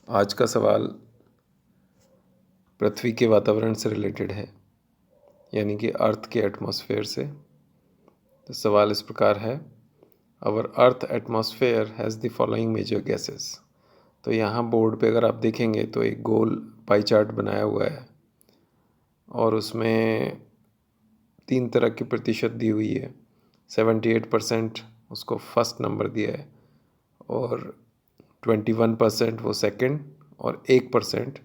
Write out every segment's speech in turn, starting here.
आज का सवाल पृथ्वी के वातावरण से रिलेटेड है, यानी कि अर्थ के एटमॉस्फेयर से। तो सवाल इस प्रकार है, our earth atmosphere has the following major gases. तो यहाँ बोर्ड पे अगर आप देखेंगे तो एक गोल पाई चार्ट बनाया हुआ है और उसमें 3 तरह की प्रतिशत दी हुई है। 78% उसको फर्स्ट नंबर दिया है और 21% वो सेकंड और 1%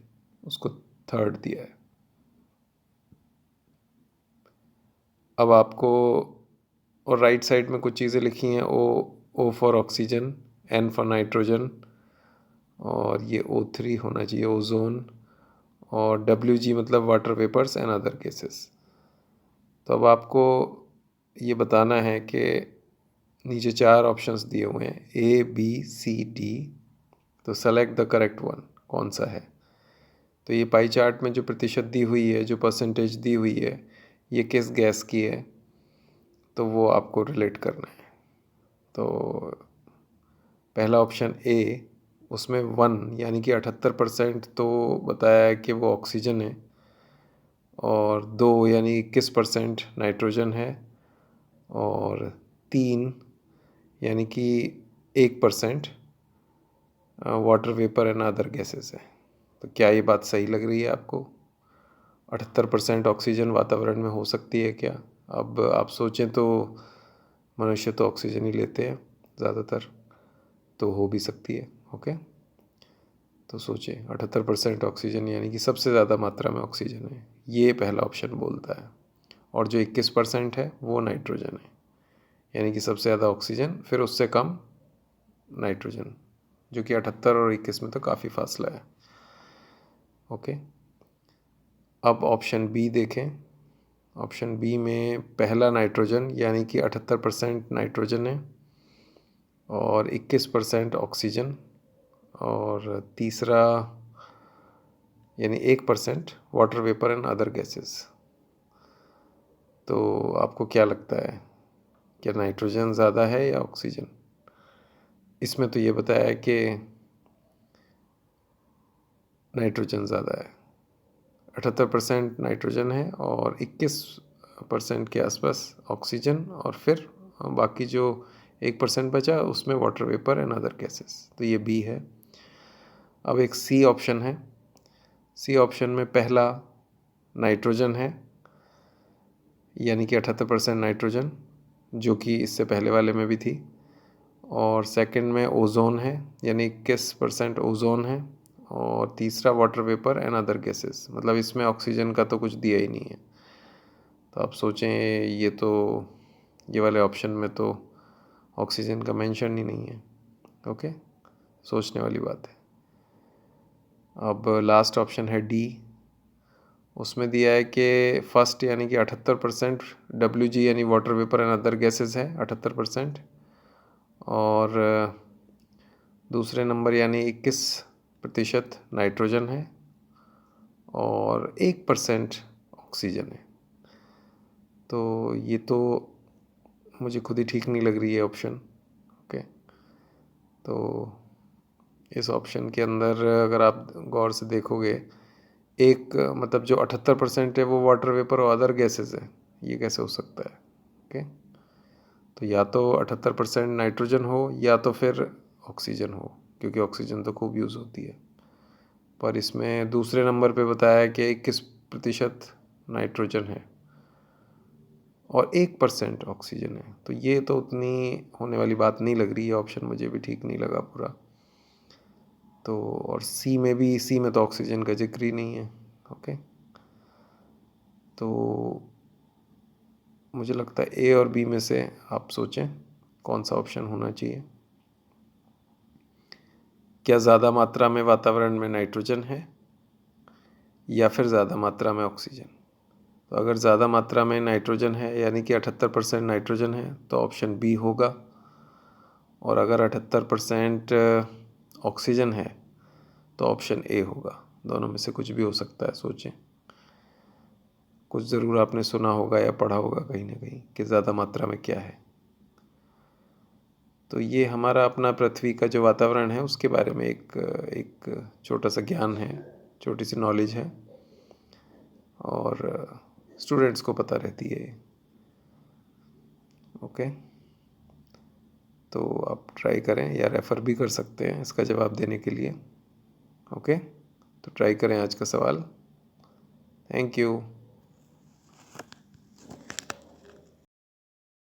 उसको थर्ड दिया है। अब आपको और राइट साइड में कुछ चीज़ें लिखी हैं, O for oxygen, N for nitrogen, और ये O3 होना चाहिए, ओजोन, और WG मतलब water vapours and other gases. तो अब आपको ये बताना है कि नीचे 4 ऑप्शंस दिए हुए हैं, A, B, C, D। तो सेलेक्ट द करेक्ट वन, कौन सा है। तो ये पाई चार्ट में जो प्रतिशत दी हुई है, जो परसेंटेज दी हुई है, ये किस गैस की है, तो वो आपको रिलेट करना है। तो पहला ऑप्शन ए, उसमें 1 यानी कि 78% तो बताया है कि वो ऑक्सीजन है, और 2 यानी 21% नाइट्रोजन है, और 3 यानी कि 1% water vapour and other gases है। तो क्या ये बात सही लग रही है आपको? 78% ऑक्सीजन वातावरण में हो सकती है क्या? अब आप सोचें तो मनुष्य तो ऑक्सीजन ही लेते हैं ज़्यादातर, तो हो भी सकती है। ओके, तो सोचें 78% ऑक्सीजन यानी कि सबसे ज़्यादा मात्रा में ऑक्सीजन है, ये पहला ऑप्शन बोलता है। और जो 21% है वो नाइट्रोजन है, यानी कि सबसे ज़्यादा ऑक्सीजन फिर उससे कम नाइट्रोजन, जो कि 78 और 21 में तो काफ़ी फासला है। ओके, अब ऑप्शन बी देखें। ऑप्शन बी में पहला नाइट्रोजन यानी कि 78% नाइट्रोजन है और 21% ऑक्सीजन, और तीसरा यानी 1% water vapour and other gases. तो आपको क्या लगता है, क्या नाइट्रोजन ज़्यादा है या ऑक्सीजन? इसमें तो ये बताया है कि नाइट्रोजन ज़्यादा है। 78% नाइट्रोजन है और 21% के आसपास ऑक्सीजन, और फिर बाकी जो 1% बचा उसमें water vapour and other gases. तो ये बी है। अब एक सी ऑप्शन है। सी ऑप्शन में पहला नाइट्रोजन है, यानी कि 78% नाइट्रोजन, जो कि इससे पहले वाले में भी थी, और सेकंड में ओजोन है, यानी 21% ओजोन है, और तीसरा water vapour and other gases, मतलब इसमें ऑक्सीजन का तो कुछ दिया ही नहीं है। तो आप सोचें, ये वाले ऑप्शन में तो ऑक्सीजन का मेंशन ही नहीं है। ओके, सोचने वाली बात है। अब लास्ट ऑप्शन है डी। उसमें दिया है कि फर्स्ट यानी कि 78% WG यानी water vapour and other gases है 78%, और दूसरे नंबर यानी 21% नाइट्रोजन है, और 1% ऑक्सीजन है। तो ये तो मुझे खुद ही ठीक नहीं लग रही है ऑप्शन। ओके, तो इस ऑप्शन के अंदर अगर आप गौर से देखोगे, एक मतलब जो 78% है वो वाटर वेपर और अदर गैसेस है, ये कैसे हो सकता है? ओके, तो या तो 78% नाइट्रोजन हो या तो फिर ऑक्सीजन हो, क्योंकि ऑक्सीजन तो खूब यूज़ होती है। पर इसमें दूसरे नंबर पे बताया है कि 21% नाइट्रोजन है और 1% ऑक्सीजन है। तो ये तो उतनी होने वाली बात नहीं लग रही है, ऑप्शन मुझे भी ठीक नहीं लगा पूरा। तो और सी में तो ऑक्सीजन का जिक्र ही नहीं है। ओके, तो मुझे लगता है ए और बी में से आप सोचें कौन सा ऑप्शन होना चाहिए। क्या ज़्यादा मात्रा में वातावरण में नाइट्रोजन है या फिर ज़्यादा मात्रा में ऑक्सीजन? तो अगर ज़्यादा मात्रा में नाइट्रोजन है यानी कि 78% नाइट्रोजन है तो ऑप्शन बी होगा, और अगर 78% ऑक्सीजन है तो ऑप्शन ए होगा। दोनों में से कुछ भी हो सकता है, सोचें। कुछ ज़रूर आपने सुना होगा या पढ़ा होगा कहीं ना कहीं कि ज़्यादा मात्रा में क्या है। तो ये हमारा अपना पृथ्वी का जो वातावरण है उसके बारे में एक एक छोटा-सा ज्ञान है, छोटी-सी नॉलेज है और स्टूडेंट्स को पता रहती है। ओके, तो आप ट्राई करें या रेफ़र भी कर सकते हैं इसका जवाब देने के लिए। ओके, तो ट्राई करें आज का सवाल। Thank you.